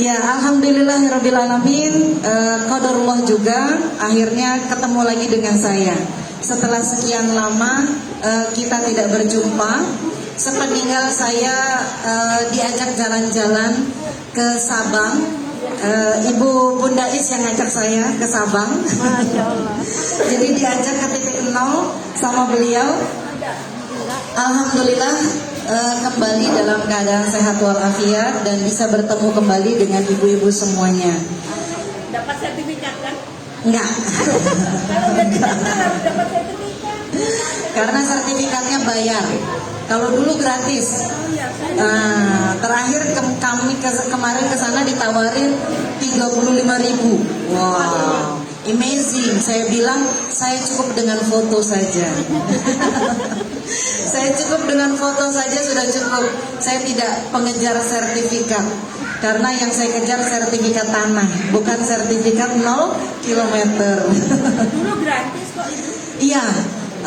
Ya, alhamdulillahirrabbilalamin. Qadarullah juga akhirnya ketemu lagi dengan saya. Setelah sekian lama kita tidak berjumpa. Sepeninggal saya diajak jalan-jalan ke Sabang. Ibu Bunda Is yang ngajak saya ke Sabang. Masya Allah. Jadi diajak ke titik nol sama beliau. Alhamdulillah kembali dalam keadaan sehat walafiat dan bisa bertemu kembali dengan ibu-ibu semuanya. Dapat sertifikat kan? Enggak. Kalau udah tidak harus dapat sertifikat. Karena sertifikatnya bayar. Kalau dulu gratis. Terakhir kemarin ke sana ditawarin 35.000. Wow, amazing. Saya bilang saya cukup dengan foto saja. Saya cukup dengan foto saja sudah cukup. Saya tidak pengejar sertifikat. Karena yang saya kejar sertifikat tanah, bukan sertifikat 0 kilometer. Dulu gratis kok itu. Iya,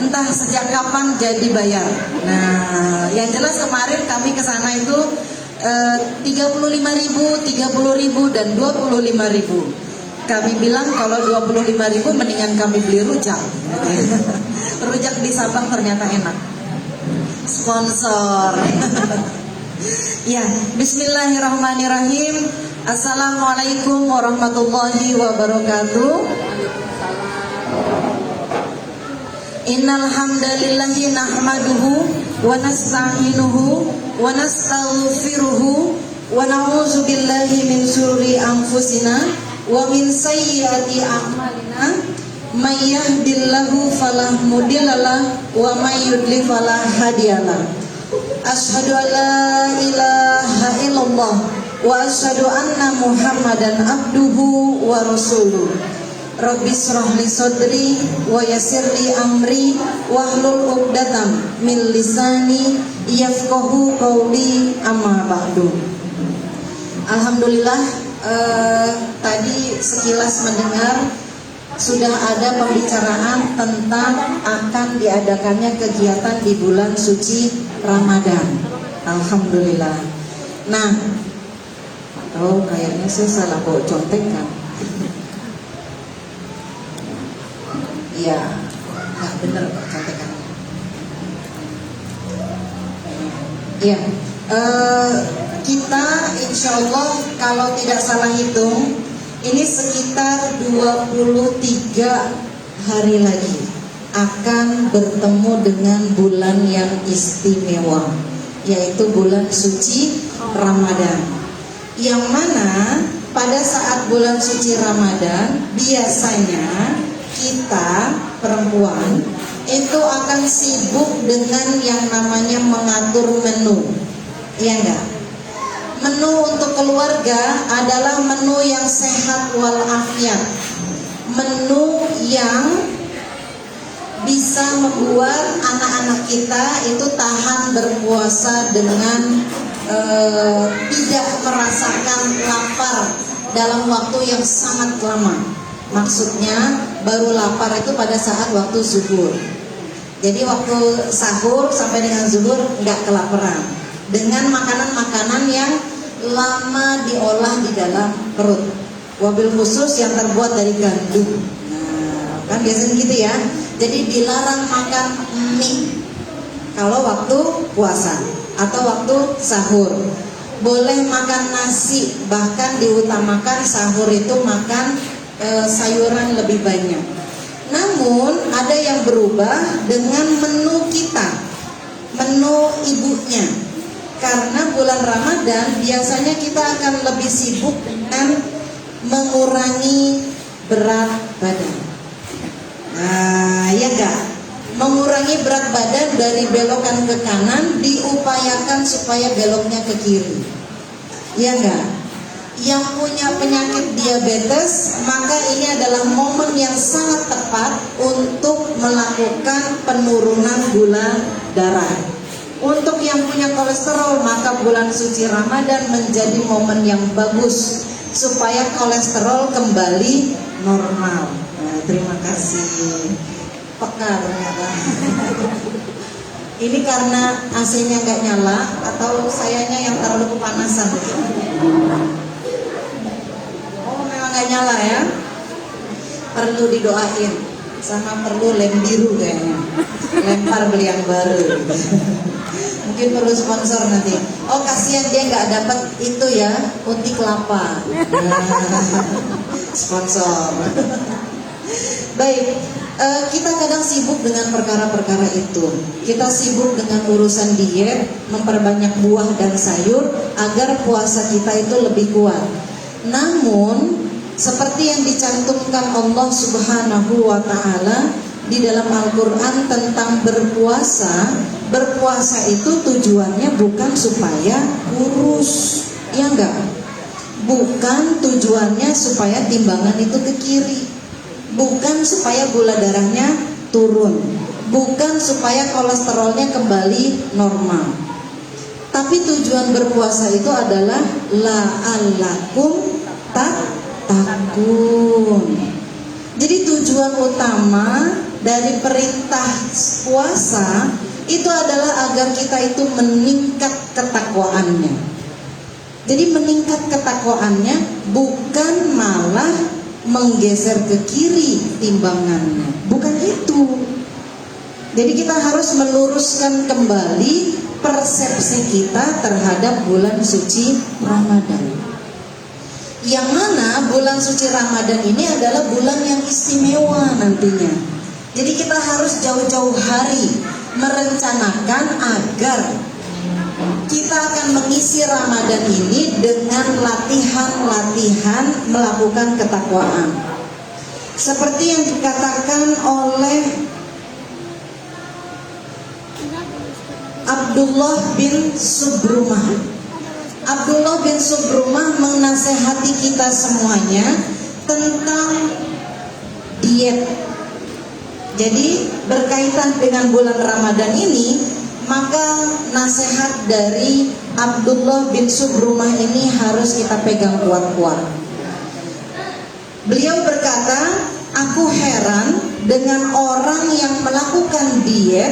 entah sejak kapan jadi bayar. Nah, yang jelas kemarin kami ke sana itu 35.000, 30.000 dan 25.000. Kami bilang kalau 25.000 mendingan kami beli rujak. Rujak di Sabang ternyata enak. Sponsor. Ya, bismillahirrahmanirrahim. Assalamualaikum warahmatullahi wabarakatuh. Innal hamdalillahi nahmaduhu wa nasta'inuhu wa nastaghfiruhu wa na'udzu billahi min syururi anfusina wa min sayyiati a'malina. May yahdihillahu fala mudhillalah wa may yudlil fala hadiyalah. Asyhadu an la ilaha illallah wa asyhadu anna Muhammadan abduhu wa rasuluh. Rabbi shrah li sadri wa yassir li amri wahlul 'uqdatam min lisani yafqahu qawli amma ba'du. Alhamdulillah tadi sekilas mendengar sudah ada pembicaraan tentang akan diadakannya kegiatan di bulan suci Ramadan. Alhamdulillah. Nah, kayaknya saya salah bawa contek kan? Iya, nggak bener kok contekannya. Iya, kita insya Allah kalau tidak salah hitung ini sekitar 23 hari lagi akan bertemu dengan bulan yang istimewa, yaitu bulan suci Ramadan. Yang mana pada saat bulan suci Ramadan biasanya kita perempuan itu akan sibuk dengan yang namanya mengatur menu, ya enggak? Menu untuk keluarga adalah menu yang sehat walafiat, menu yang bisa membuat anak-anak kita itu tahan berpuasa dengan tidak merasakan lapar dalam waktu yang sangat lama. Maksudnya baru lapar itu pada saat waktu zuhur. Jadi waktu sahur sampai dengan zuhur nggak kelaparan dengan makanan-makanan yang lama diolah di dalam perut. Wabil khusus yang terbuat dari gandum. Nah, kan biasanya gitu ya. Jadi dilarang makan mie kalau waktu puasa atau waktu sahur. Boleh makan nasi, bahkan diutamakan sahur itu makan sayuran lebih banyak. Namun ada yang berubah dengan menu kita, menu ibunya. Karena bulan Ramadan biasanya kita akan lebih sibuk dengan mengurangi berat badan. Nah, ya enggak? Mengurangi berat badan dari belokan ke kanan diupayakan supaya beloknya ke kiri. Ya enggak? Yang punya penyakit diabetes, maka ini adalah momen yang sangat tepat untuk melakukan penurunan gula darah. Untuk yang punya kolesterol, maka bulan suci Ramadan menjadi momen yang bagus supaya kolesterol kembali normal. Nah, terima kasih. Peka ternyata. Ini karena AC-nya nggak nyala atau sayanya yang terlalu kepanasan? nyala ya. Perlu didoain, sama perlu lem biru kayaknya. Lempar beli yang baru. Mungkin perlu sponsor nanti. Oh kasihan dia nggak dapat itu ya, uti kelapa. Sponsor. Baik, kita kadang sibuk dengan perkara-perkara itu. Kita sibuk dengan urusan diet, memperbanyak buah dan sayur agar puasa kita itu lebih kuat. Namun, seperti yang dicantumkan Allah Subhanahu wa Ta'ala di dalam Al-Quran tentang berpuasa, berpuasa itu tujuannya bukan supaya kurus, ya enggak? Bukan tujuannya supaya timbangan itu ke kiri, bukan supaya gula darahnya turun, bukan supaya kolesterolnya kembali normal. Tapi tujuan berpuasa itu adalah la'allakum tattaqun. Jadi tujuan utama dari perintah puasa itu adalah agar kita itu meningkat ketakwaannya. Jadi meningkat ketakwaannya bukan malah menggeser ke kiri timbangannya, bukan itu. Jadi kita harus meluruskan kembali persepsi kita terhadap bulan suci Ramadan. Yang mana bulan suci Ramadan ini adalah bulan yang istimewa nantinya. Jadi kita harus jauh-jauh hari merencanakan agar kita akan mengisi Ramadan ini dengan latihan-latihan melakukan ketakwaan. Seperti yang dikatakan oleh Abdullah bin Subrumah. Abdullah bin Subrumah menasehati kita semuanya tentang diet. Jadi berkaitan dengan bulan Ramadan ini, maka nasihat dari Abdullah bin Subrumah ini harus kita pegang kuat-kuat. Beliau berkata, aku heran dengan orang yang melakukan diet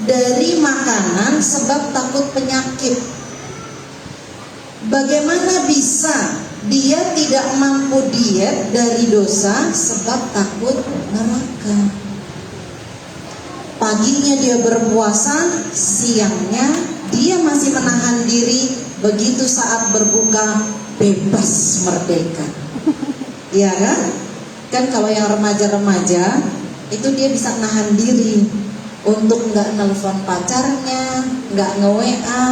dari makanan sebab takut penyakit. Bagaimana bisa dia tidak mampu diet dari dosa sebab takut neraka? Paginya dia berpuasa, siangnya dia masih menahan diri, begitu saat berbuka bebas merdeka. Iya kan? Kan kalau yang remaja-remaja itu dia bisa nahan diri untuk nggak nelfon pacarnya, nggak nge-WA.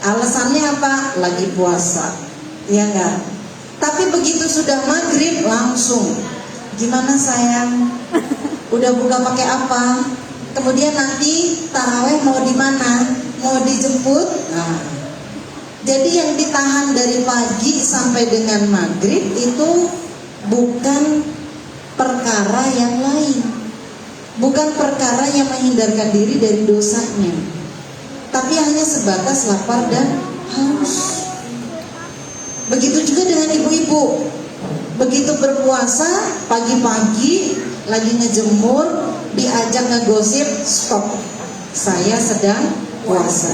Alasannya apa? Lagi puasa. Iya nggak? Tapi begitu sudah maghrib langsung, gimana sayang? Udah buka pakai apa? Kemudian nanti taraweh mau di mana? Mau dijemput? Nah, jadi yang ditahan dari pagi sampai dengan maghrib itu bukan perkara yang lain, bukan perkara yang menghindarkan diri dari dosanya, tapi hanya sebatas lapar dan haus. Begitu juga dengan ibu-ibu, begitu berpuasa pagi-pagi lagi ngejemur, diajak ngegosip, stop, saya sedang puasa,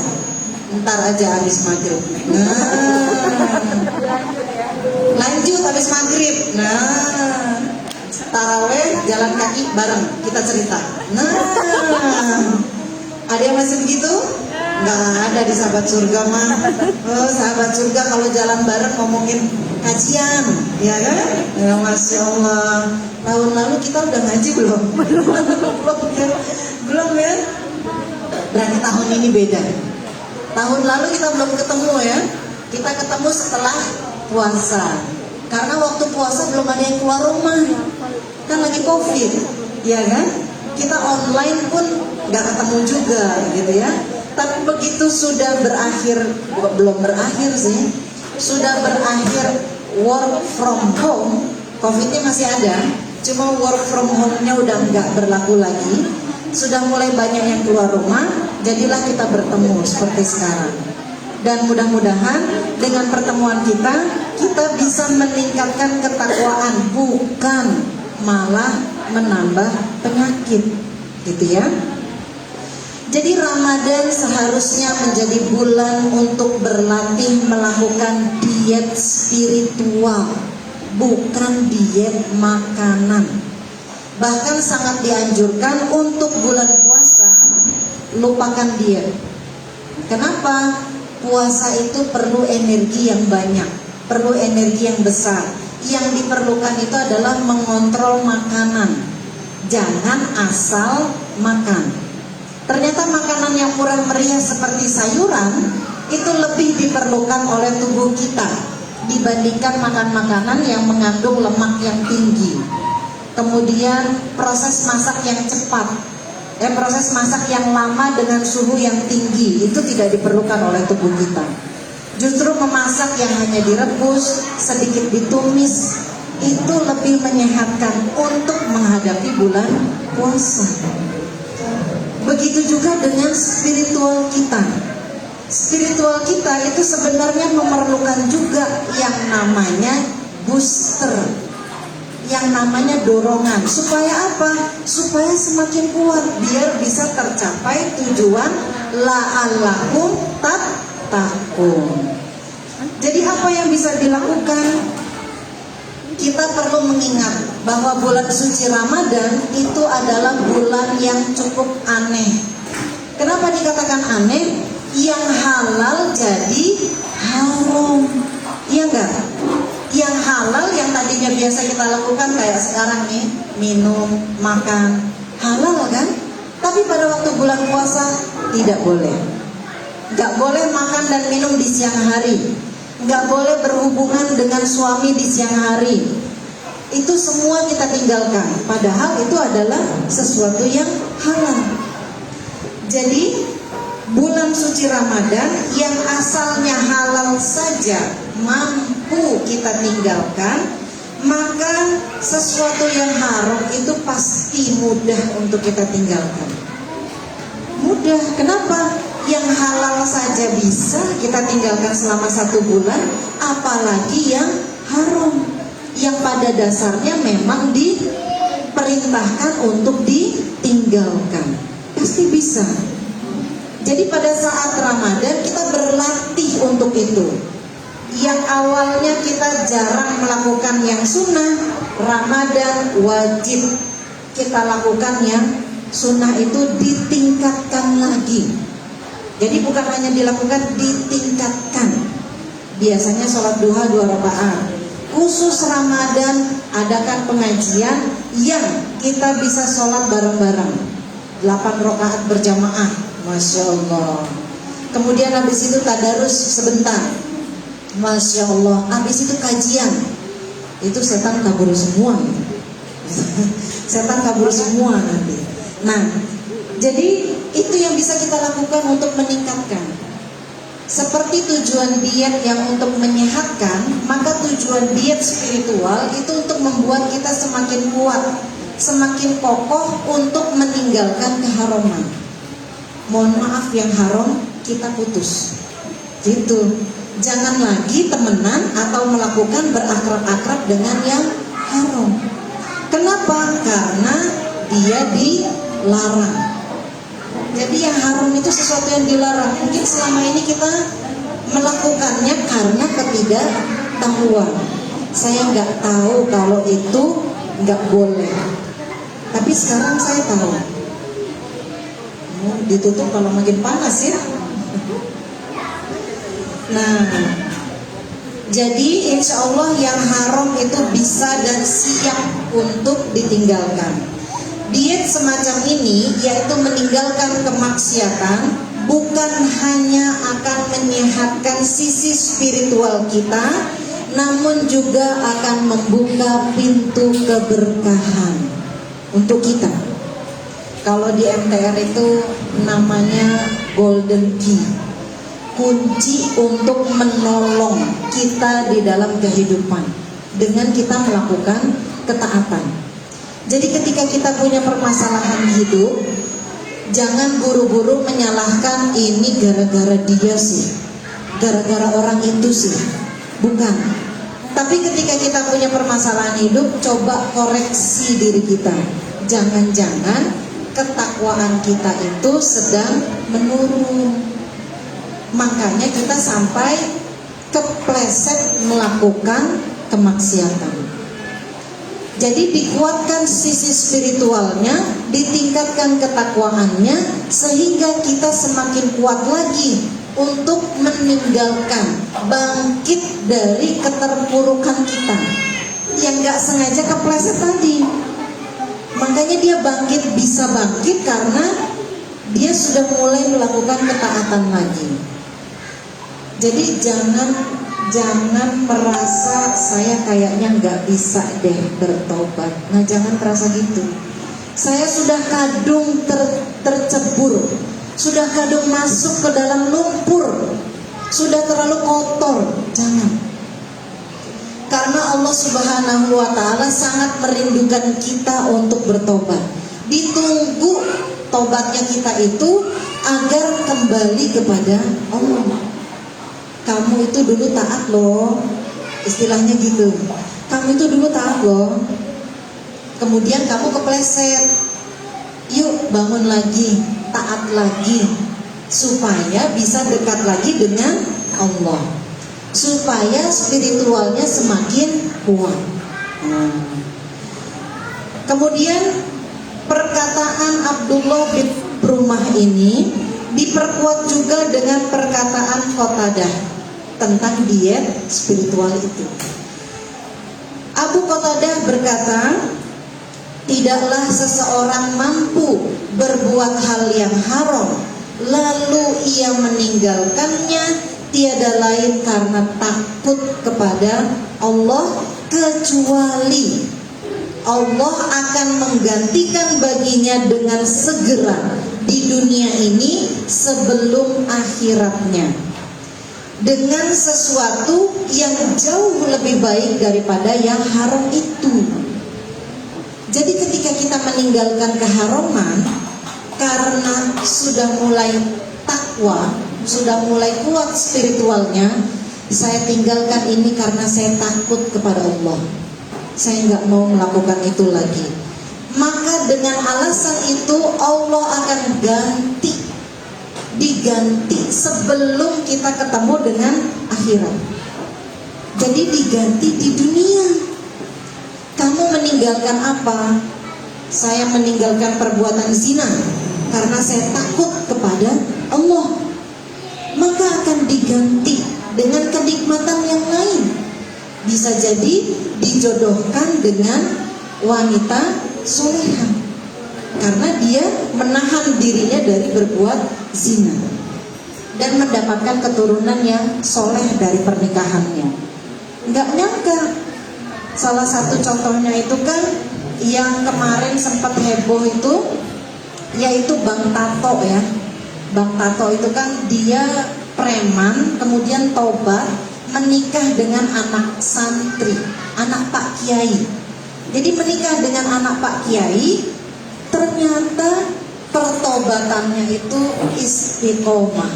ntar aja habis maghrib. Lanjut habis maghrib. Taraweh jalan kaki bareng, kita cerita. Ada yang masih begitu? Nggak ada di sahabat surga mah. Oh, sahabat surga kalau jalan bareng ngomongin kajian, ya kan? Ya Masya Allah. Tahun lalu kita udah ngaji belum? Belum ya? Berarti tahun ini beda. Tahun lalu kita belum ketemu ya. Kita ketemu setelah puasa. Karena waktu puasa belum ada yang keluar rumah. Kan lagi COVID, ya kan? Kita online pun nggak ketemu juga gitu ya. Tapi begitu sudah berakhir, belum berakhir sih, sudah berakhir work from home, COVID-nya masih ada, cuma work from home-nya udah nggak berlaku lagi, sudah mulai banyak yang keluar rumah, jadilah kita bertemu seperti sekarang. Dan mudah-mudahan dengan pertemuan kita bisa meningkatkan ketakwaan, bukan malah menambah penyakit, gitu ya. Jadi Ramadan seharusnya menjadi bulan untuk berlatih melakukan diet spiritual. bukan diet makanan. Bahkan sangat dianjurkan untuk bulan puasa lupakan diet. Kenapa? Puasa itu perlu energi yang banyak, perlu energi yang besar. Yang diperlukan itu adalah mengontrol makanan. Jangan asal makan. Ternyata makanan yang murah meriah seperti sayuran itu lebih diperlukan oleh tubuh kita dibandingkan makan makanan yang mengandung lemak yang tinggi. Kemudian proses masak yang cepat, proses masak yang lama dengan suhu yang tinggi itu tidak diperlukan oleh tubuh kita. Justru memasak yang hanya direbus, sedikit ditumis, itu lebih menyehatkan untuk menghadapi bulan puasa. Begitu juga dengan spiritual kita. Spiritual kita itu sebenarnya memerlukan juga yang namanya booster, yang namanya dorongan. Supaya apa? Supaya semakin kuat, biar bisa tercapai tujuan la'allakum tattaqun. Jadi apa yang bisa dilakukan? Kita perlu mengingat bahwa bulan suci Ramadan itu adalah bulan yang cukup aneh. Kenapa dikatakan aneh? Yang halal jadi haram. Iya enggak? Yang halal yang tadinya biasa kita lakukan kayak sekarang nih, minum, makan, halal kan? Tapi pada waktu bulan puasa tidak boleh. Enggak boleh makan dan minum di siang hari. Enggak boleh berhubungan dengan suami di siang hari. Itu semua kita tinggalkan. Padahal itu adalah sesuatu yang halal. Jadi bulan suci Ramadan yang asalnya halal saja mampu kita tinggalkan, maka sesuatu yang haram itu pasti mudah untuk kita tinggalkan. Mudah, kenapa? Yang halal saja bisa kita tinggalkan selama 1 bulan, apalagi yang haram, yang pada dasarnya memang diperintahkan untuk ditinggalkan. Pasti bisa. Jadi pada saat Ramadan kita berlatih untuk itu. Yang awalnya kita jarang melakukan yang sunnah, Ramadan wajib kita lakukan yang sunnah itu ditingkatkan lagi. Jadi bukan hanya dilakukan, ditingkatkan. Biasanya sholat duha 2 rakaat. Khusus Ramadan adakan pengajian yang kita bisa sholat bareng-bareng 8 rakaat berjamaah. Masya Allah. Kemudian habis itu tadarus sebentar. Masya Allah. Habis itu kajian. Itu setan kabur semua. Setan kabur semua nanti. Nah, jadi itu yang bisa kita lakukan untuk meningkatkan. Seperti tujuan diet yang untuk menyehatkan, maka tujuan diet spiritual itu untuk membuat kita semakin kuat, semakin kokoh untuk meninggalkan keharaman. Mohon maaf, yang haram kita putus. Gitu. Jangan lagi temenan atau melakukan berakrab-akrab dengan yang haram. Kenapa? Karena dia dilarang. Jadi yang haram itu sesuatu yang dilarang. Mungkin selama ini kita melakukannya karena ketidaktahuan. Saya nggak tahu kalau itu nggak boleh. Tapi sekarang saya tahu. Ditutup kalau makin panas ya. Nah, jadi insya Allah yang haram itu bisa dan siap untuk ditinggalkan. Diet semacam ini yaitu meninggalkan kemaksiatan bukan hanya akan menyehatkan sisi spiritual kita, namun juga akan membuka pintu keberkahan untuk kita. Kalau di MTR itu namanya golden key, kunci untuk menolong kita di dalam kehidupan dengan kita melakukan ketaatan. Jadi ketika kita punya permasalahan hidup, jangan buru-buru menyalahkan ini gara-gara dia sih, gara-gara orang itu sih. Bukan. Tapi ketika kita punya permasalahan hidup, coba koreksi diri kita. Jangan-jangan ketakwaan kita itu sedang menurun. Makanya kita sampai kepleset melakukan kemaksiatan. Jadi dikuatkan sisi spiritualnya, ditingkatkan ketakwaannya, sehingga kita semakin kuat lagi untuk meninggalkan, bangkit dari keterpurukan kita yang gak sengaja kepleset tadi. Makanya dia bisa bangkit karena dia sudah mulai melakukan ketaatan lagi. Jadi jangan merasa saya kayaknya nggak bisa deh bertobat. Nah, jangan merasa gitu. Saya sudah kadung tercebur, sudah kadung masuk ke dalam lumpur, sudah terlalu kotor. Jangan. Karena Allah Subhanahu wa Ta'ala sangat merindukan kita untuk bertobat. Ditunggu tobatnya kita itu agar kembali kepada Allah. Kamu itu dulu taat loh, istilahnya gitu. Kamu itu dulu taat loh, kemudian kamu kepleset. Yuk bangun lagi, taat lagi, supaya bisa dekat lagi dengan Allah, supaya spiritualnya semakin kuat. Kemudian perkataan Abdullah bin Rumah ini diperkuat juga dengan perkataan Qatadah tentang diet spiritual itu. Abu Qatadah berkata, tidaklah seseorang mampu berbuat hal yang haram lalu ia meninggalkannya tiada lain karena takut kepada Allah, kecuali Allah akan menggantikan baginya dengan segera di dunia ini sebelum akhiratnya dengan sesuatu yang jauh lebih baik daripada yang haram itu. Jadi ketika kita meninggalkan keharaman karena sudah mulai takwa, sudah mulai kuat spiritualnya, saya tinggalkan ini karena saya takut kepada Allah, saya nggak mau melakukan itu lagi. Maka dengan alasan itu Allah akan diganti sebelum kita ketemu dengan akhirat. Jadi diganti di dunia. Kamu meninggalkan apa? Saya meninggalkan perbuatan zina karena saya takut kepada Allah. Maka akan diganti dengan kenikmatan yang lain. Bisa jadi dijodohkan dengan wanita solehah karena dia menahan dirinya dari berbuat zina dan mendapatkan keturunan yang soleh dari pernikahannya. Nggak nyangka. Salah satu contohnya itu kan yang kemarin sempat heboh itu, yaitu Bang Tato ya. Bang Tato itu kan dia preman, kemudian tobat, menikah dengan anak santri, anak Pak Kiai. Jadi menikah dengan anak Pak Kiai, ternyata pertobatannya itu istiqomah.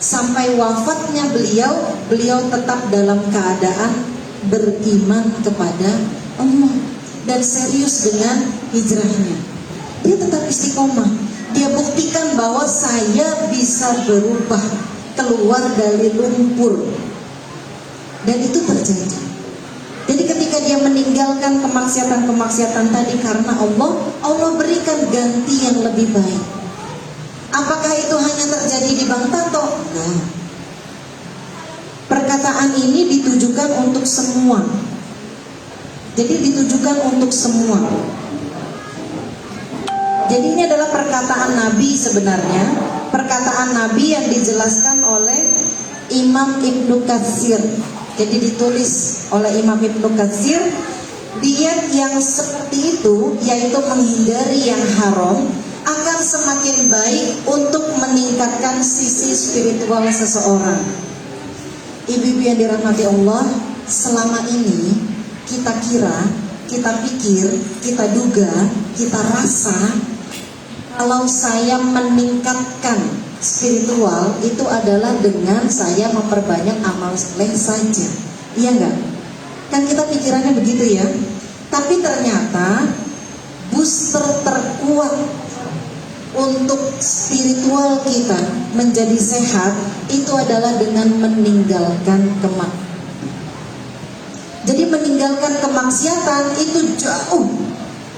Sampai wafatnya beliau tetap dalam keadaan beriman kepada Allah dan serius dengan hijrahnya. Dia tetap istiqomah. Dia buktikan bahwa saya bisa berubah, keluar dari lumpur. Dan itu terjadi. Jadi ketika dia meninggalkan kemaksiatan-kemaksiatan tadi karena Allah berikan ganti yang lebih baik. Apakah itu hanya terjadi di Bang Tato? Nah, perkataan ini ditujukan untuk semua. Jadi ditujukan untuk semua. Jadi ini adalah perkataan Nabi sebenarnya. Perkataan Nabi yang dijelaskan oleh Imam Ibnu Katsir. Jadi ditulis oleh Imam Ibnu Katsir, diet yang seperti itu, yaitu menghindari yang haram, akan semakin baik untuk meningkatkan sisi spiritual seseorang. Ibu-ibu yang dirahmati Allah, selama ini kita kira, kita pikir, kita duga, kita rasa kalau saya meningkatkan spiritual itu adalah dengan saya memperbanyak amal soleh saja. Iya enggak? Kan kita pikirannya begitu ya. Tapi ternyata booster terkuat untuk spiritual kita menjadi sehat itu adalah dengan meninggalkan Jadi meninggalkan kemaksiatan itu jauh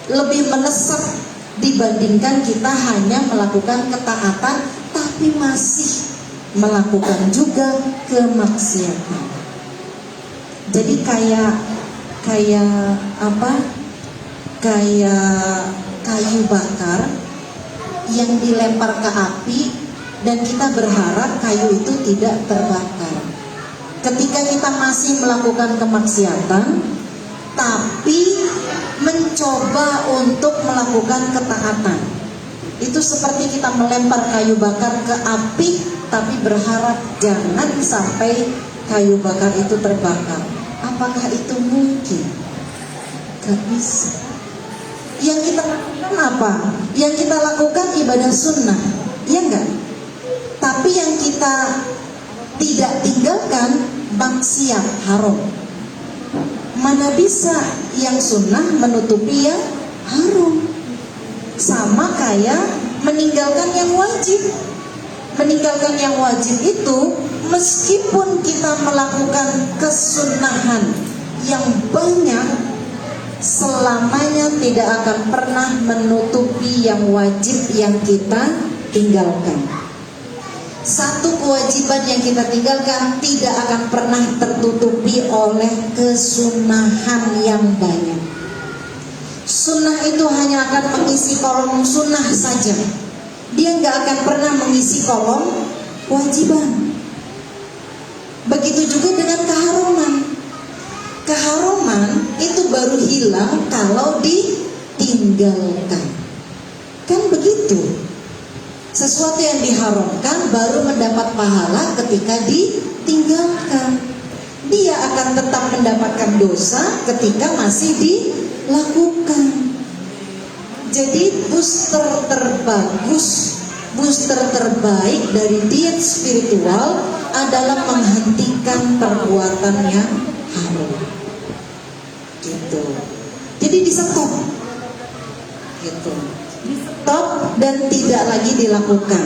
lebih melesat dibandingkan kita hanya melakukan ketaatan tapi masih melakukan juga kemaksiatan. Jadi kayak apa? Kayak kayu bakar yang dilempar ke api dan kita berharap kayu itu tidak terbakar. Ketika kita masih melakukan kemaksiatan tapi mencoba untuk melakukan ketaatan, itu seperti kita melempar kayu bakar ke api tapi berharap jangan sampai kayu bakar itu terbakar. Apakah itu mungkin? Gak bisa. Yang kita lakukan apa? Yang kita lakukan ibadah sunnah, ya enggak? Tapi yang kita tidak tinggalkan maksiat haram. Mana bisa yang sunnah menutupi yang haram? Sama kayak meninggalkan yang wajib. Meninggalkan yang wajib itu meskipun kita melakukan kesunahan yang banyak, selamanya tidak akan pernah menutupi yang wajib yang kita tinggalkan. Satu kewajiban yang kita tinggalkan tidak akan pernah tertutupi oleh kesunahan yang banyak. Sunnah itu hanya akan mengisi kolom sunnah saja. Dia nggak akan pernah mengisi kolom kewajiban. Begitu juga dengan keharuman. Keharuman itu baru hilang kalau ditinggalkan. Kan begitu. Sesuatu yang diharamkan baru mendapat pahala ketika ditinggalkan. Dia akan tetap mendapatkan dosa ketika masih dilakukan. Jadi booster terbaik dari diet spiritual adalah menghentikan perbuatan yang haram. Gitu. Jadi di-stop. Gitu. Stop dan tidak lagi dilakukan.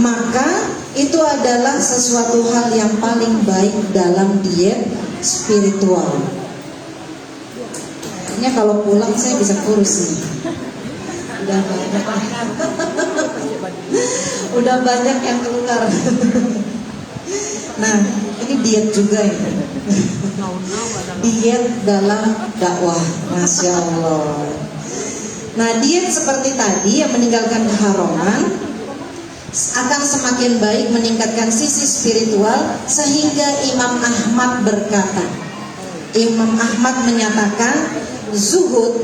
Maka itu adalah sesuatu hal yang paling baik dalam diet spiritual. Kayaknya kalau pulang saya bisa kurus nih. Udah banyak yang keluar. Nah, ini diet juga ya. Diet dalam dakwah, Masya Allah. Nah, diet seperti tadi yang meninggalkan keharaman akan semakin baik meningkatkan sisi spiritual, sehingga Imam Ahmad berkata, Imam Ahmad menyatakan zuhud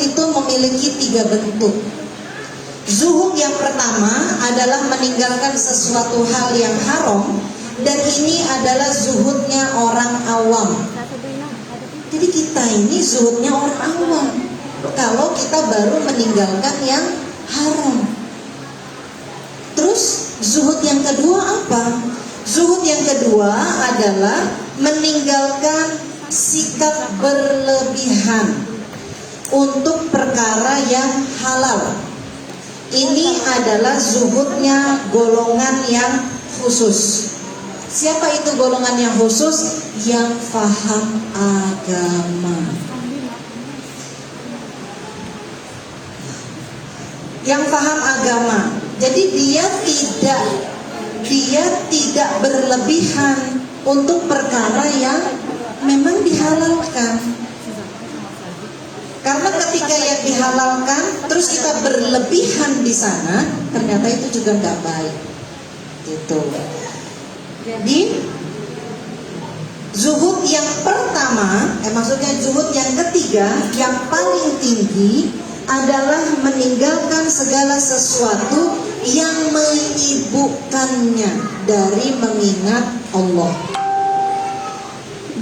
itu memiliki 3 bentuk. Zuhud yang pertama adalah meninggalkan sesuatu hal yang haram, dan ini adalah zuhudnya orang awam. Jadi kita ini zuhudnya orang awam kalau kita baru meninggalkan yang haram. Terus zuhud yang kedua apa? Zuhud yang kedua adalah meninggalkan sikap berlebihan untuk perkara yang halal. Ini adalah zuhudnya golongan yang khusus. Siapa itu golongan yang khusus? Yang faham agama. Yang faham agama. Jadi dia tidak berlebihan untuk perkara yang memang dihalalkan. Karena ketika yang dihalalkan terus kita berlebihan di sana, ternyata itu juga nggak baik. Gitu. Jadi zuhud yang pertama, maksudnya zuhud yang ketiga, yang paling tinggi adalah meninggalkan segala sesuatu yang menyibukkannya dari mengingat Allah.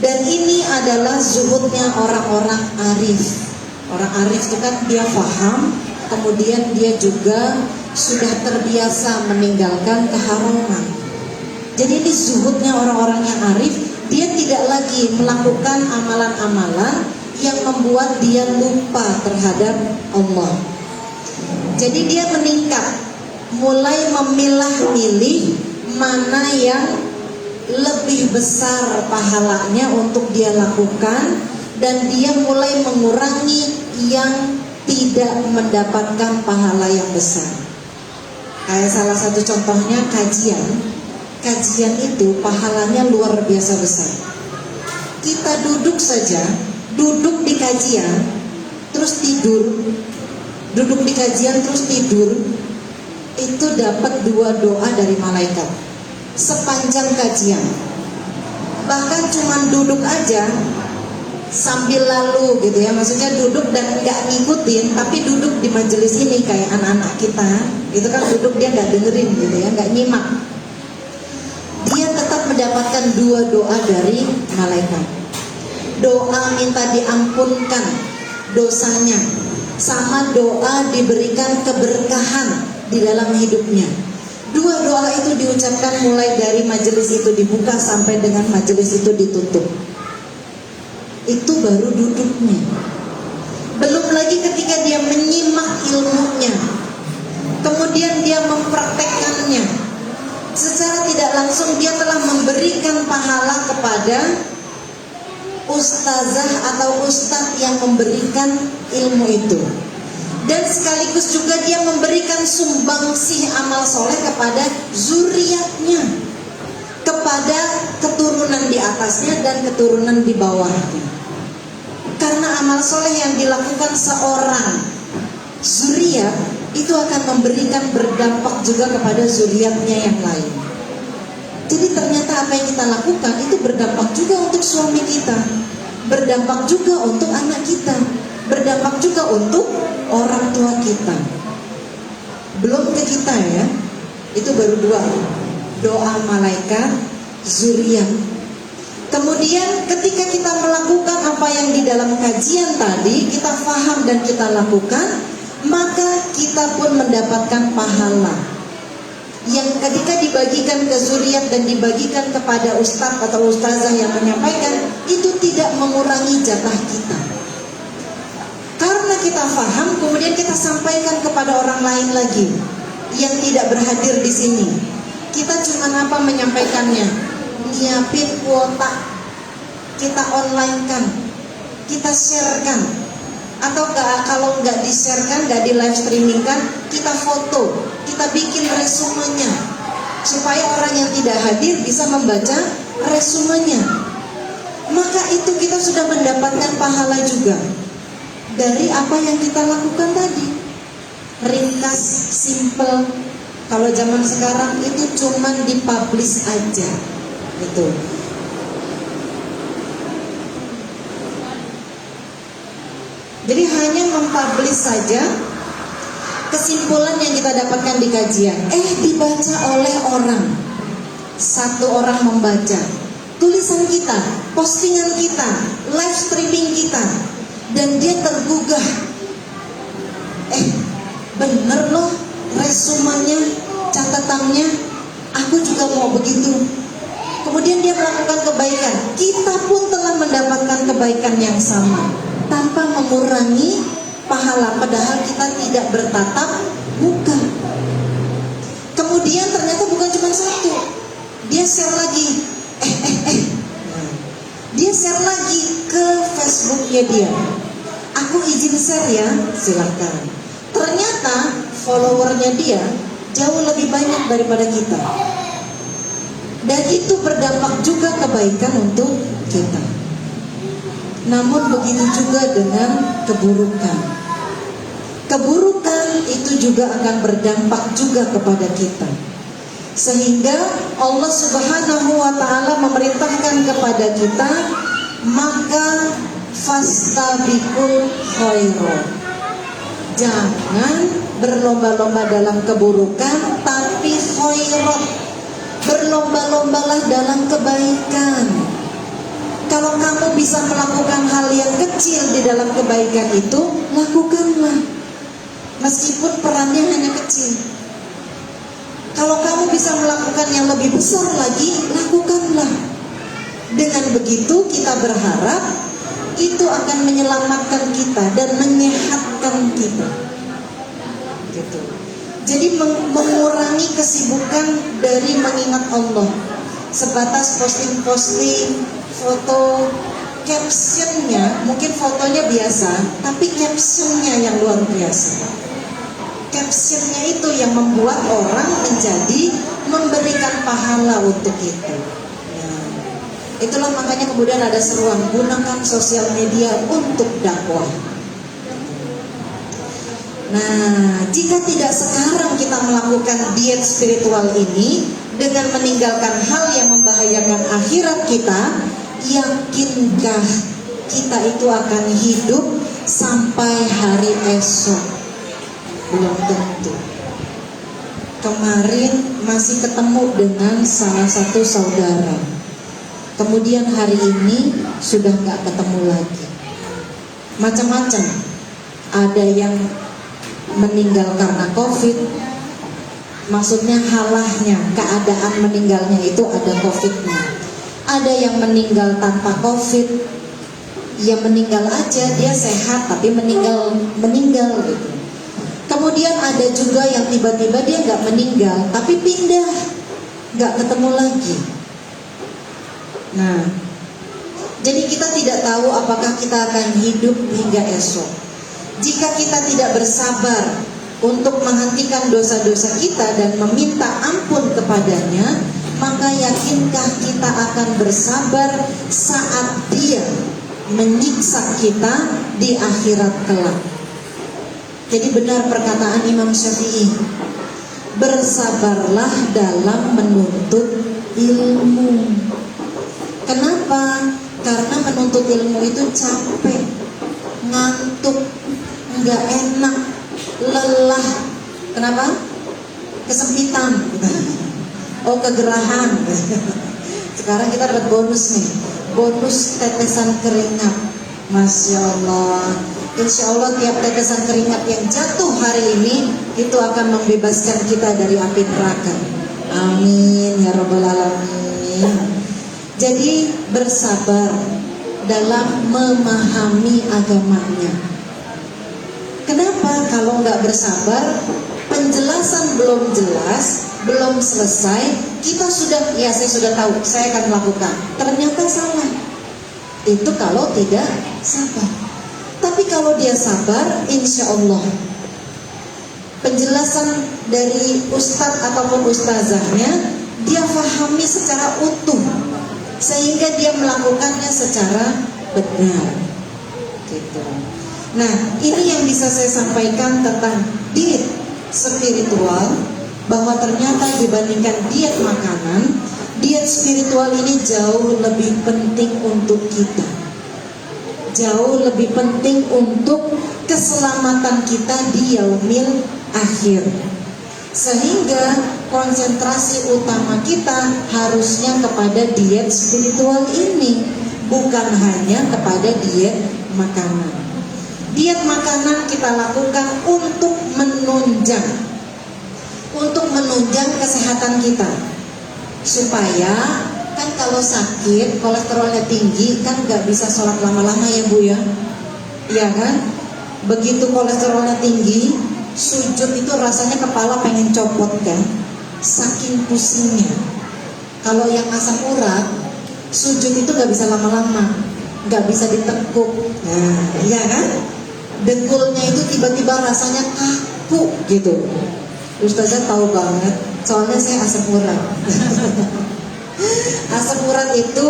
Dan ini adalah zuhudnya orang-orang arif. Orang arif itu kan dia paham, kemudian dia juga sudah terbiasa meninggalkan keharaman. Jadi ini zuhudnya orang-orang yang arif. Dia tidak lagi melakukan amalan-amalan yang membuat dia lupa terhadap Allah. Jadi dia meningkat, mulai memilah-milih mana yang lebih besar pahalanya untuk dia lakukan, dan dia mulai mengurangi yang tidak mendapatkan pahala yang besar. Kayak salah satu contohnya kajian itu pahalanya luar biasa besar. Kita duduk saja, duduk di kajian terus tidur, duduk di kajian terus tidur, itu dapat 2 doa dari malaikat sepanjang kajian. Bahkan cuman duduk aja sambil lalu gitu ya, maksudnya duduk dan nggak ngikutin, tapi duduk di majelis ini kayak anak-anak kita, itu kan duduk dia nggak dengerin gitu ya, nggak nyimak, dia tetap mendapatkan 2 doa dari malaikat. Doa minta diampunkan dosanya, sama doa diberikan keberkahan di dalam hidupnya. 2 doa itu diucapkan mulai dari majelis itu dibuka sampai dengan majelis itu ditutup. Itu baru duduknya. Belum lagi ketika dia menyimak ilmunya, kemudian dia mempraktekkannya, secara tidak langsung dia telah memberikan pahala kepada ustazah atau ustadz yang memberikan ilmu itu. Dan sekaligus juga dia memberikan sumbangsih amal soleh kepada zuriatnya, kepada keturunan di atasnya dan keturunan di bawahnya. Karena amal soleh yang dilakukan seorang zuriat itu akan memberikan berdampak juga kepada zuriatnya yang lain. Jadi ternyata apa yang kita lakukan itu berdampak juga untuk suami kita, berdampak juga untuk anak kita, berdampak juga untuk orang tua kita. Belum ke kita ya, itu baru 2, doa malaikat, zuriat. Kemudian ketika kita melakukan apa yang di dalam kajian tadi, kita faham dan kita lakukan, maka kita pun mendapatkan pahala yang ketika dibagikan ke zuriat dan dibagikan kepada ustadz atau ustazah yang menyampaikan, itu tidak mengurangi jatah kita. Karena kita faham, kemudian kita sampaikan kepada orang lain lagi yang tidak berhadir di sini. Kita cuma apa menyampaikannya? Nyiapin kuota, kita online kan, kita sharekan, atau kalau nggak di sharekan, nggak di live streaming kan, kita foto, kita bikin resumenya supaya orang yang tidak hadir bisa membaca resumenya. Maka itu kita sudah mendapatkan pahala juga dari apa yang kita lakukan tadi. Ringkas, simple. Kalau zaman sekarang itu cuman dipublish aja. Itu. Jadi hanya mempublish saja kesimpulan yang kita dapatkan di kajian. Dibaca oleh orang. 1 orang membaca tulisan kita, postingan kita, live streaming kita, dan dia tergugah. Bener loh resumenya, catatannya, aku juga mau begitu. Kemudian dia melakukan kebaikan, kita pun telah mendapatkan kebaikan yang sama tanpa mengurangi pahala, padahal kita tidak bertatap muka. Kemudian ternyata bukan cuma 1, dia share lagi, dia share lagi ke Facebooknya dia. Aku izin share ya, silakan. Ternyata followernya dia jauh lebih banyak daripada kita. Dan itu berdampak juga kebaikan untuk kita. Namun begitu juga dengan keburukan. Keburukan itu juga akan berdampak juga kepada kita. Sehingga Allah Subhanahu wa ta'ala memerintahkan kepada kita, maka fastabiqul khairat. Jangan berlomba-lomba dalam keburukan, tapi khairat. Berlomba-lombalah dalam kebaikan. Kalau kamu bisa melakukan hal yang kecil di dalam kebaikan itu, lakukanlah. Meskipun perannya hanya kecil. Kalau kamu bisa melakukan yang lebih besar lagi, lakukanlah. Dengan begitu kita berharap itu akan menyelamatkan kita dan menyehatkan kita. Gitu. Jadi mengurangi kesibukan dari mengingat Allah, sebatas posting-posting foto, captionnya mungkin fotonya biasa, tapi captionnya yang luar biasa. Captionnya itu yang membuat orang menjadi memberikan pahala untuk itu. Ya. Itulah makanya kemudian ada seruan, gunakan sosial media untuk dakwah. Nah, jika tidak sekarang kita melakukan diet spiritual ini dengan meninggalkan hal yang membahayakan akhirat kita, yakinkah kita itu akan hidup sampai hari esok? Belum tentu. Kemarin masih ketemu dengan salah satu saudara, kemudian hari ini sudah nggak ketemu lagi. Macam-macam. Ada yang meninggal karena COVID, maksudnya halahnya, keadaan meninggalnya itu ada COVID-nya. Ada yang meninggal tanpa COVID, ya meninggal aja, dia sehat tapi meninggal gitu. Kemudian ada juga yang tiba-tiba dia nggak meninggal tapi pindah, nggak ketemu lagi. Nah, jadi kita tidak tahu apakah kita akan hidup hingga esok. Jika kita tidak bersabar untuk menghentikan dosa-dosa kita dan meminta ampun kepadanya, maka yakinkah kita akan bersabar saat dia menyiksa kita di akhirat kelak? Jadi benar perkataan Imam Syafi'i, bersabarlah dalam menuntut ilmu. Kenapa? Karena menuntut ilmu itu capek, ngantuk, nggak enak, lelah. Kenapa? Kesempitan. Oh, kegerahan. Sekarang kita dapat bonus nih, bonus tetesan keringat. Masya Allah. Insya Allah tiap tetesan keringat yang jatuh hari ini itu akan membebaskan kita dari api neraka. Amin ya rabbal alamin. Jadi bersabar dalam memahami agamanya. Kenapa? Kalau nggak bersabar, penjelasan belum jelas, belum selesai, kita sudah, ya saya sudah tahu, saya akan melakukan. Ternyata salah. Itu kalau tidak sabar. Tapi kalau dia sabar, insya Allah penjelasan dari ustadz ataupun ustazahnya dia fahami secara utuh, sehingga dia melakukannya secara benar gitu. Nah, ini yang bisa saya sampaikan tentang diet spiritual, bahwa ternyata dibandingkan diet makanan, diet spiritual ini jauh lebih penting untuk kita, jauh lebih penting untuk keselamatan kita di yaumil akhir. Sehingga konsentrasi utama kita harusnya kepada diet spiritual ini, bukan hanya kepada diet makanan. Diet makanan kita lakukan untuk menunjang kesehatan kita, supaya kan kalau sakit kolesterolnya tinggi kan nggak bisa sholat lama-lama ya Bu ya, iya kan? Begitu kolesterolnya tinggi, sujud itu rasanya kepala pengen copot kan, saking pusingnya. Kalau yang asam urat, sujud itu nggak bisa lama-lama, nggak bisa ditekuk, nah iya kan? Dengkulnya itu tiba-tiba rasanya kaku gitu. Ustazah tahu banget, soalnya saya asam urat. Asam urat itu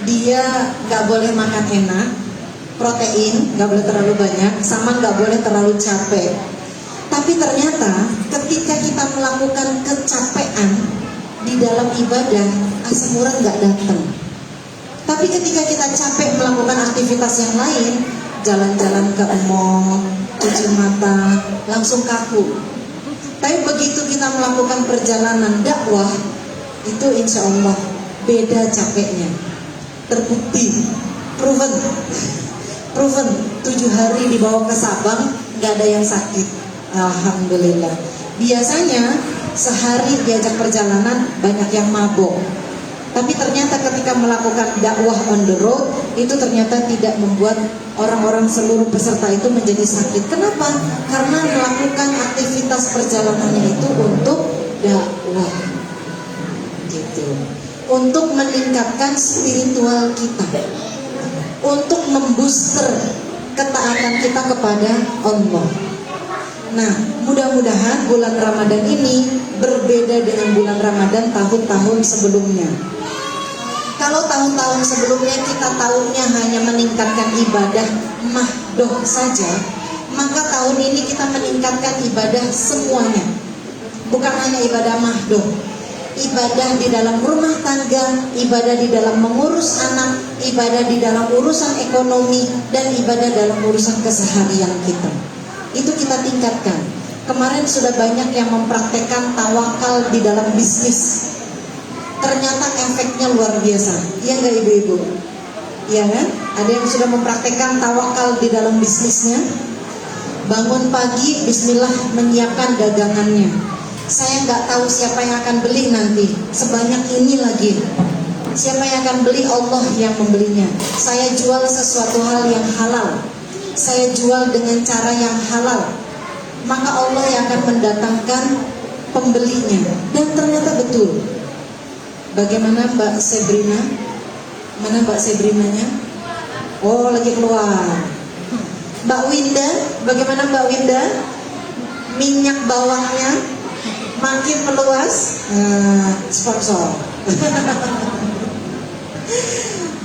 dia nggak boleh makan enak, protein nggak boleh terlalu banyak, sama nggak boleh terlalu capek. Tapi ternyata ketika kita melakukan kecapean di dalam ibadah, asam urat nggak datang. Tapi ketika kita capek melakukan aktivitas yang lain, jalan-jalan ke mall, cuci mata, langsung kaku. Tapi begitu kita melakukan perjalanan dakwah, itu insya Allah beda capeknya. Terbukti, proven 7 hari dibawa ke Sabang nggak ada yang sakit, alhamdulillah. Biasanya sehari diajak perjalanan banyak yang mabok, tapi ternyata ketika melakukan dakwah on the road itu ternyata tidak membuat orang-orang seluruh peserta itu menjadi sakit. Kenapa? Karena melakukan aktivitas perjalanannya itu untuk dakwah gitu. untuk meningkatkan spiritual kita, untuk membooster ketaatan kita kepada Allah. Nah, mudah-mudahan bulan Ramadan ini berbeda dengan bulan Ramadan tahun-tahun sebelumnya. Kalau tahun-tahun sebelumnya kita tahunya hanya meningkatkan ibadah mahdoh saja, maka tahun ini kita meningkatkan ibadah semuanya. Bukan hanya ibadah mahdoh, ibadah di dalam rumah tangga, ibadah di dalam mengurus anak, ibadah di dalam urusan ekonomi, dan ibadah dalam urusan keseharian kita. Itu kita tingkatkan. Kemarin sudah banyak yang mempraktekkan tawakal di dalam bisnis. Ternyata efeknya luar biasa. Iya nggak ibu-ibu? Iya kan? Ada yang sudah mempraktekkan tawakal di dalam bisnisnya. Bangun pagi, bismillah, menyiapkan dagangannya. Saya nggak tahu siapa yang akan beli nanti. Sebanyak ini lagi. Siapa yang akan beli? Allah yang membelinya. Saya jual sesuatu hal yang halal. Saya jual dengan cara yang halal. Maka Allah yang akan mendatangkan pembelinya. Dan ternyata betul. Bagaimana Mbak Sebrina? Mana Mbak Sebrinanya? Oh, lagi keluar. Mbak Winda, bagaimana Mbak Winda? Minyak bawangnya makin meluas. Sponsor.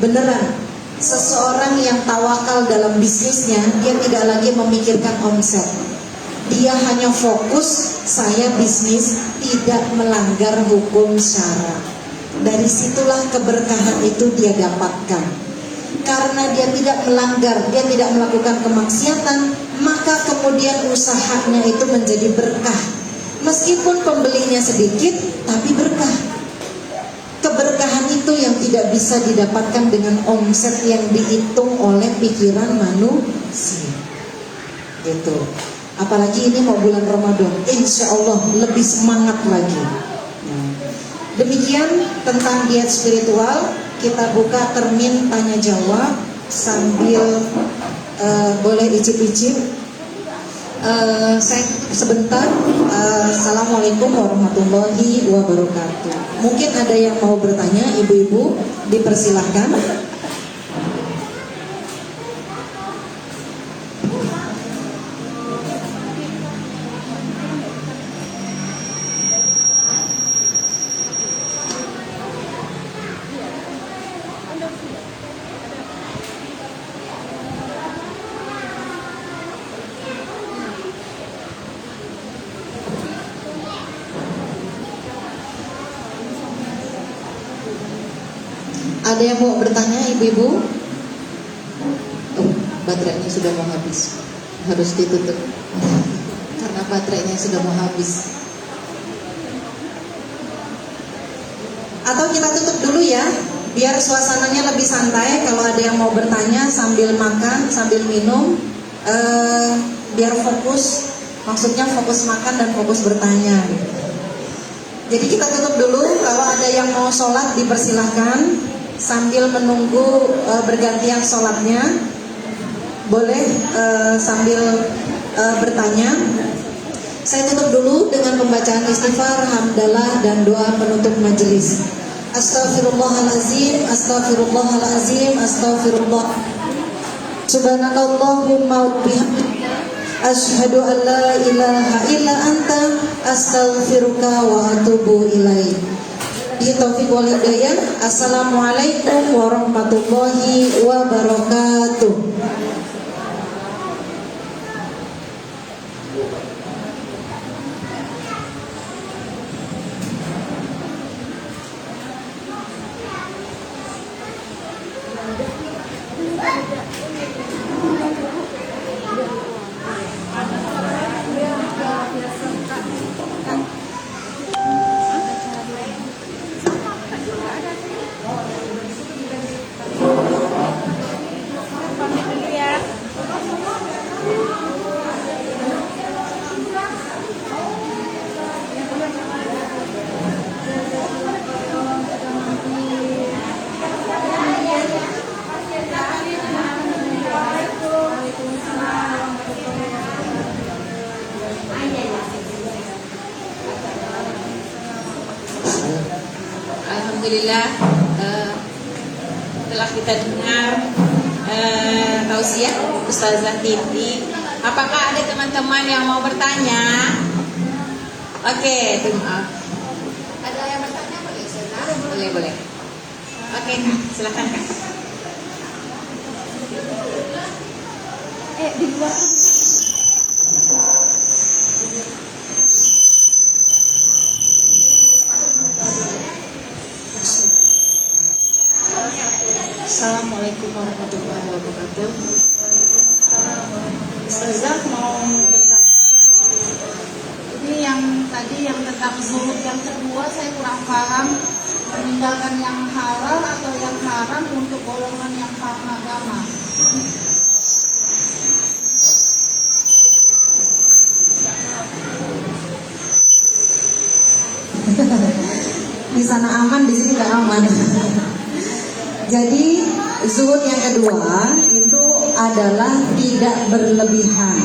Beneran. Seseorang yang tawakal dalam bisnisnya, dia tidak lagi memikirkan omset. Dia hanya fokus, saya bisnis tidak melanggar hukum syara. Dari situlah keberkahan itu dia dapatkan. Karena dia tidak melanggar, dia tidak melakukan kemaksiatan, maka kemudian usahanya itu menjadi berkah. Meskipun pembelinya sedikit, tapi berkah. Keberkahan itu yang tidak bisa didapatkan dengan omset yang dihitung oleh pikiran manusia. Gitu. Apalagi ini mau bulan Ramadan, insya Allah lebih semangat lagi. Demikian tentang diet spiritual. Kita buka termin tanya jawab sambil boleh icip-icip. Saya sebentar. Assalamualaikum warahmatullahi wabarakatuh. Mungkin ada yang mau bertanya, ibu-ibu, dipersilahkan. Ada yang mau bertanya, ibu-ibu? Oh, baterainya sudah mau habis. Harus ditutup karena baterainya sudah mau habis. Atau kita tutup dulu ya, biar suasananya lebih santai. Kalau ada yang mau bertanya sambil makan, sambil minum, biar fokus. Maksudnya fokus makan dan fokus bertanya. Jadi kita tutup dulu. Kalau ada yang mau sholat dipersilahkan. Sambil menunggu bergantian sholatnya, boleh sambil bertanya. Saya tutup dulu dengan pembacaan istighfar, hamdalah, dan doa penutup majelis. Astaghfirullahalazim, astaghfirullahalazim, astaghfirullah. Subhanakallahumma wa bihamdika, asyhadu an la ilaha illa anta, astaghfiruka wa atubu ilaik. Taufiq wal hidayah. Assalamualaikum warahmatullahi wabarakatuh. alhamdulillah telah kita dengar tausiah Ustazah Titi. Apakah ada teman-teman yang mau bertanya? Oke, ada yang bertanya boleh? Boleh. Oke, silakan Kak. Di luar tuh. Assalamualaikum warahmatullahi wabarakatuh. Ustazah mau bertanya. Ini yang tadi yang tentang zuhud yang kedua saya kurang paham, meninggalkan yang halal atau yang haram untuk golongan yang paham agama. Di sana aman, di sini nggak aman. Jadi zuhud yang kedua itu adalah tidak berlebihan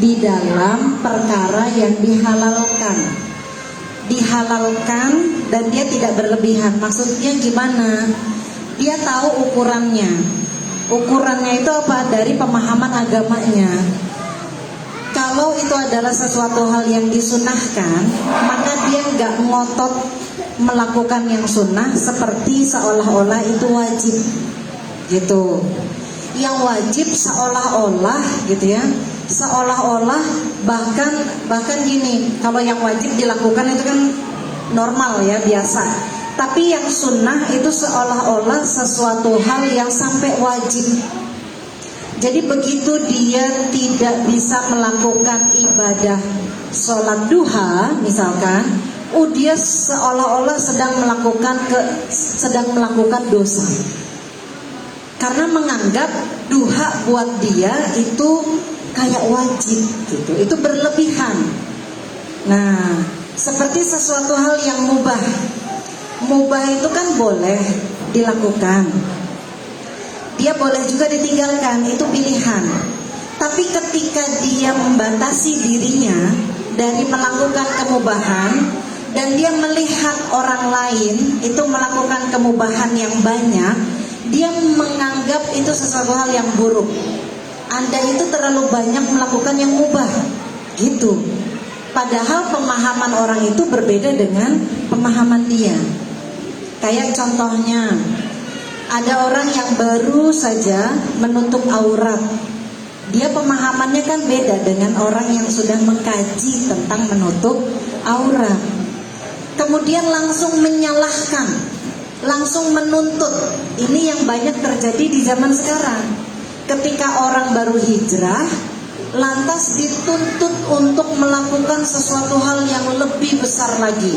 di dalam perkara yang dihalalkan. Dihalalkan dan dia tidak berlebihan. Maksudnya gimana? Dia tahu ukurannya. Ukurannya itu apa? Dari pemahaman agamanya. Kalau itu adalah sesuatu hal yang disunahkan, maka dia nggak ngotot melakukan yang sunnah seperti seolah-olah itu wajib, gitu. Yang wajib seolah-olah, gitu ya, seolah-olah bahkan gini, kalau yang wajib dilakukan itu kan normal ya, biasa. Tapi yang sunnah itu seolah-olah sesuatu hal yang sampai wajib. Jadi begitu dia tidak bisa melakukan ibadah sholat duha misalkan, dia seolah-olah sedang melakukan dosa. Karena menganggap duha buat dia itu kayak wajib gitu. Itu berlebihan. Nah, seperti sesuatu hal yang mubah. Mubah itu kan boleh dilakukan. Dia boleh juga ditinggalkan, itu pilihan. Tapi ketika dia membatasi dirinya dari melakukan kemubahan dan dia melihat orang lain itu melakukan kemubahan yang banyak, dia menganggap itu sesuatu hal yang buruk. Anda itu terlalu banyak melakukan yang mubah, gitu. Padahal pemahaman orang itu berbeda dengan pemahaman dia. Kayak contohnya, ada orang yang baru saja menutup aurat. Dia pemahamannya kan beda dengan orang yang sudah mengkaji tentang menutup aurat. Kemudian langsung menyalahkan, langsung menuntut. Ini yang banyak terjadi di zaman sekarang. Ketika orang baru hijrah, lantas dituntut untuk melakukan sesuatu hal yang lebih besar lagi.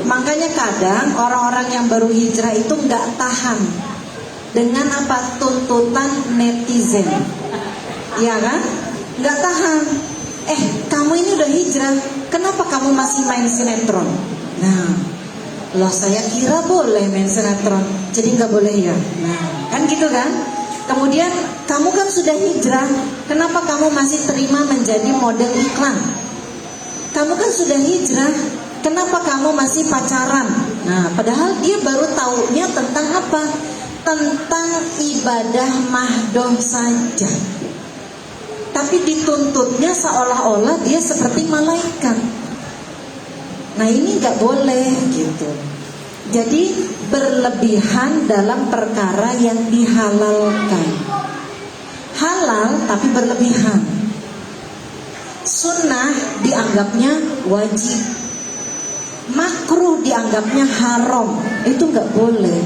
Makanya kadang orang-orang yang baru hijrah itu nggak tahan dengan apa, tuntutan netizen, ya kan? Nggak tahan. Kamu ini udah hijrah, kenapa kamu masih main sinetron? Nah, loh saya kira boleh main sinetron, jadi nggak boleh ya? Nah, kan gitu kan? Kemudian kamu kan sudah hijrah, kenapa kamu masih terima menjadi model iklan? Kamu kan sudah hijrah, kenapa kamu masih pacaran? Nah, padahal dia baru taunya tentang apa? Tentang ibadah mahdoh saja. Tapi dituntutnya seolah-olah dia seperti malaikat. Nah, ini nggak boleh gitu. Jadi berlebihan dalam perkara yang dihalalkan. Halal tapi berlebihan. Sunnah dianggapnya wajib. Makruh dianggapnya haram. Itu nggak boleh.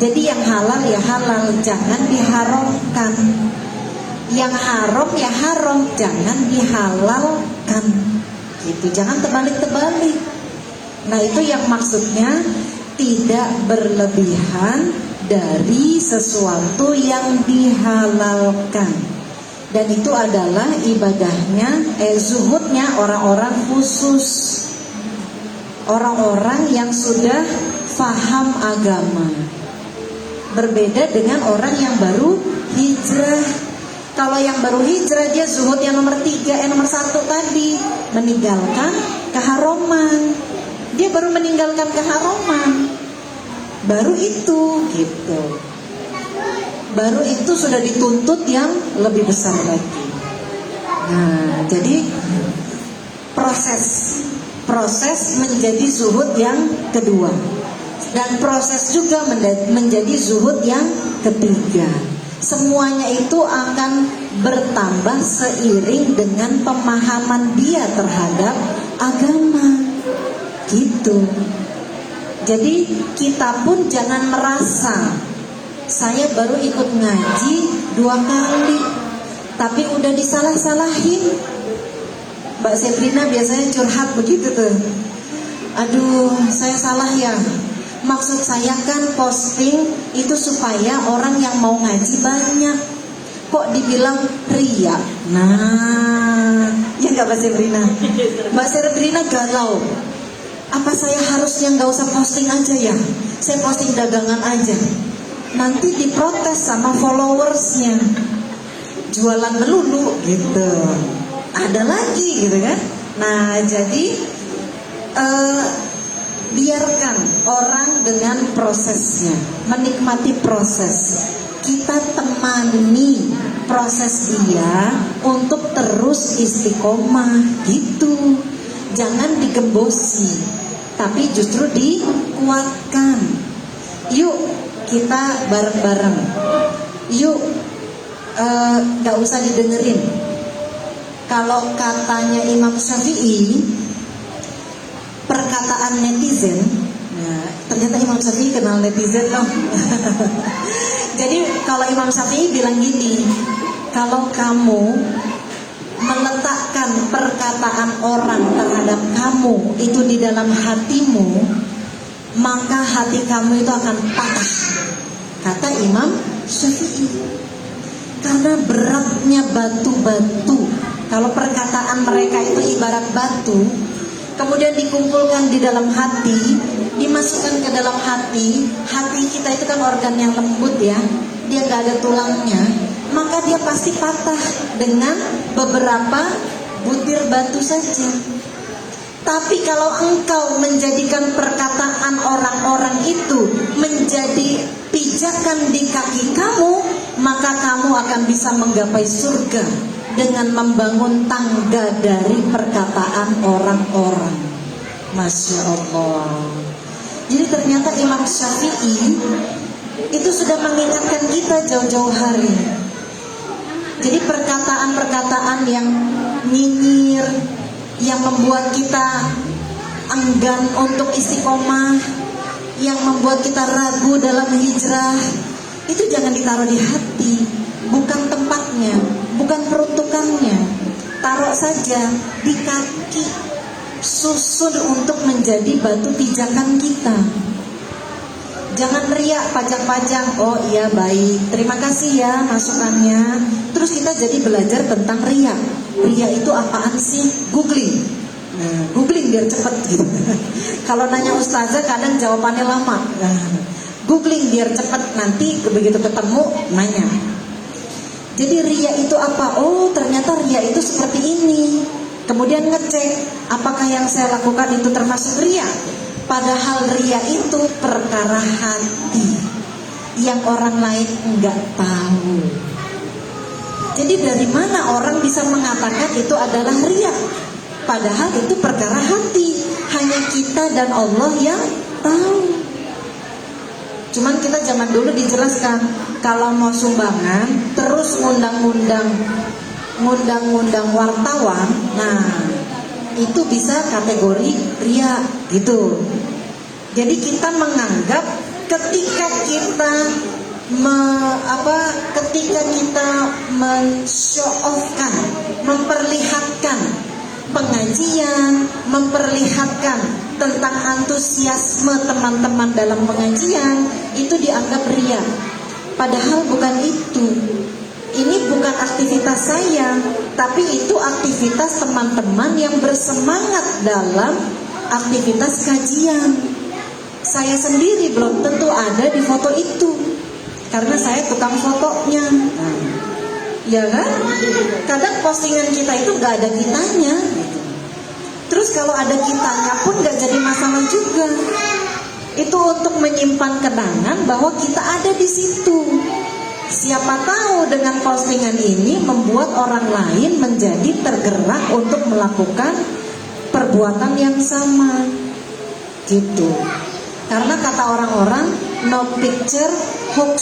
Jadi yang halal ya halal, jangan diharamkan. Yang haram ya haram, jangan dihalalkan. Gitu, jangan terbalik-terbalik. Nah, itu yang maksudnya tidak berlebihan dari sesuatu yang dihalalkan. Dan itu adalah ibadahnya, zuhudnya orang-orang khusus, orang-orang yang sudah faham agama. Berbeda dengan orang yang baru hijrah. Kalau yang baru hijrah dia zuhud yang nomor 3, nomor 1 tadi, meninggalkan keharaman. dia baru meninggalkan keharaman. Baru itu gitu. Baru itu sudah dituntut yang lebih besar lagi. Nah, jadi proses menjadi zuhud yang kedua, dan proses juga menjadi zuhud yang ketiga. Semuanya itu akan bertambah seiring dengan pemahaman dia terhadap agama. Gitu. Jadi kita pun jangan merasa saya baru ikut ngaji 2 kali, tapi udah disalah-salahin. Mbak Sebrina biasanya curhat begitu tuh. Aduh, saya salah ya. Maksud saya kan posting itu supaya orang yang mau ngaji banyak. Kok dibilang ria? Nah, ya nggak Mbak Sebrina? Mbak Sebrina galau. Apa saya harusnya nggak usah posting aja ya? Saya posting dagangan aja. Nanti diprotes sama followersnya. Jualan melulu gitu. Ada lagi gitu kan? Nah, jadi biarkan orang dengan prosesnya, menikmati proses. Kita temani proses dia untuk terus istiqomah gitu. Jangan digembosi, tapi justru dikuatkan. Yuk kita bareng-bareng. Yuk gak usah didengerin. Kalau katanya Imam Syafi'i, perkataan netizen, nah, ternyata Imam Syafi'i kenal netizen loh. Jadi kalau Imam Syafi'i bilang gini, kalau kamu meletakkan perkataan orang terhadap kamu itu di dalam hatimu, maka hati kamu itu akan patah, kata Imam Syafi'i. Karena beratnya batu-batu. Kalau perkataan mereka itu ibarat batu, kemudian dikumpulkan di dalam hati, dimasukkan ke dalam hati. Hati kita itu kan organ yang lembut ya, dia gak ada tulangnya, maka dia pasti patah dengan beberapa butir batu saja. Tapi kalau engkau menjadikan perkataan orang-orang itu menjadi pijakan di kaki kamu, maka kamu akan bisa menggapai surga dengan membangun tangga dari perkataan orang-orang. Masya Allah. Jadi ternyata Imam Syafi'i itu sudah mengingatkan kita jauh-jauh hari. Jadi perkataan-perkataan yang nyinyir, yang membuat kita enggan untuk istiqomah, yang membuat kita ragu dalam hijrah, itu jangan ditaruh di hati. Bukan tempatnya, bukan peruntukannya. Taruh saja di kaki, susun untuk menjadi batu pijakan kita. Jangan riak, pajang-pajang. Oh iya baik, terima kasih ya masukannya. Terus kita jadi belajar tentang riak. Riak itu apaan sih? Googling. Nah, googling biar cepet gitu. Kalau nanya ustazah kadang jawabannya lama. Nah, googling biar cepet, nanti begitu ketemu nanya. Jadi ria itu apa? Oh ternyata ria itu seperti ini. Kemudian ngecek apakah yang saya lakukan itu termasuk ria. Padahal ria itu perkara hati yang orang lain enggak tahu. Jadi dari mana orang bisa mengatakan itu adalah ria? Padahal itu perkara hati, hanya kita dan Allah yang tahu. Cuman kita zaman dulu dijelaskan, kalau mau sumbangan terus ngundang-ngundang wartawan, nah itu bisa kategori ria gitu. Jadi kita menganggap ketika kita men-show off-kan, memperlihatkan pengajian, memperlihatkan tentang antusiasme teman-teman dalam pengajian, itu dianggap ria. Padahal bukan itu. Ini bukan aktivitas saya, tapi itu aktivitas teman-teman yang bersemangat dalam aktivitas kajian. Saya sendiri belum tentu ada di foto itu, karena saya tukang fotonya. Ya kan? Kadang postingan kita itu gak ada kitanya. Terus kalau ada kitanya pun gak jadi masalah juga. Itu untuk menyimpan kenangan bahwa kita ada di situ. Siapa tahu dengan postingan ini membuat orang lain menjadi tergerak untuk melakukan perbuatan yang sama, gitu. Karena kata orang-orang no picture hoax,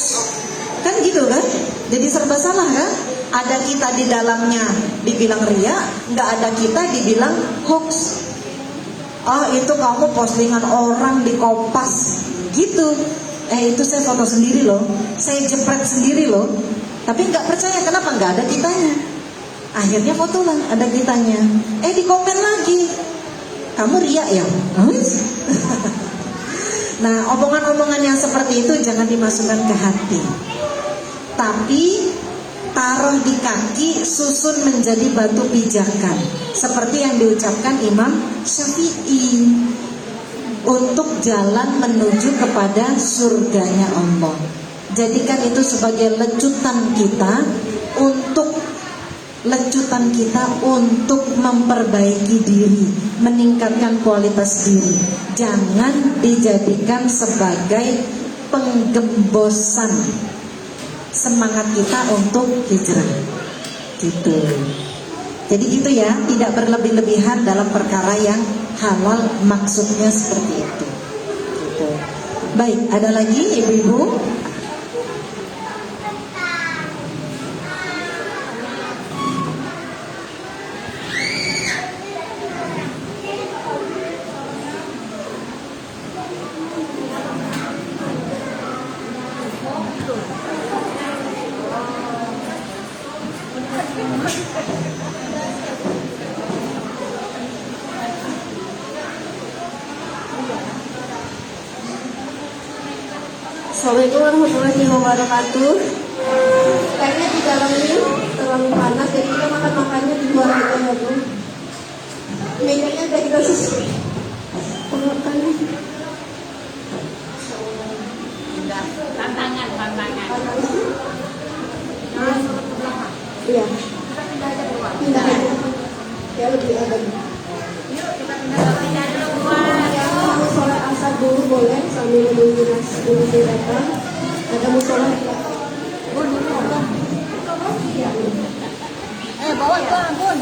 kan gitu kan? Jadi serba salah kan? Ada kita di dalamnya dibilang ria, nggak ada kita dibilang hoax. Oh itu kamu postingan orang di Kompas, gitu. Itu saya foto sendiri loh, saya jepret sendiri loh. Tapi nggak percaya, kenapa nggak ada kitanya? Akhirnya foto lah, ada kitanya. Di komen lagi, kamu ria ya? Nah, omongan-omongan yang seperti itu jangan dimasukkan ke hati. Tapi taruh di kaki, susun menjadi batu pijakan. Seperti yang diucapkan Imam Syafi'i, untuk jalan menuju kepada surganya Allah. Jadikan itu sebagai lecutan kita untuk memperbaiki diri, meningkatkan kualitas diri. Jangan dijadikan sebagai penggembosan semangat kita untuk hijrah, gitu. Jadi gitu ya, tidak berlebih-lebihan dalam perkara yang halal, maksudnya seperti itu, gitu. Baik, ada lagi ibu-ibu? Assalamualaikum warahmatullahi wabarakatuh. Kayaknya di dalam ini terlalu panas, jadi kita makannya di luar aja ya Bu. Mejanya udah kita susun. Pengertiannya. Tantangan. Iya. Pindah aja. Ya lebih adem. Mau sholat asar dulu boleh sambil menunggu nasi datang. Ada musola di belakang. Bawa tuh, Bun.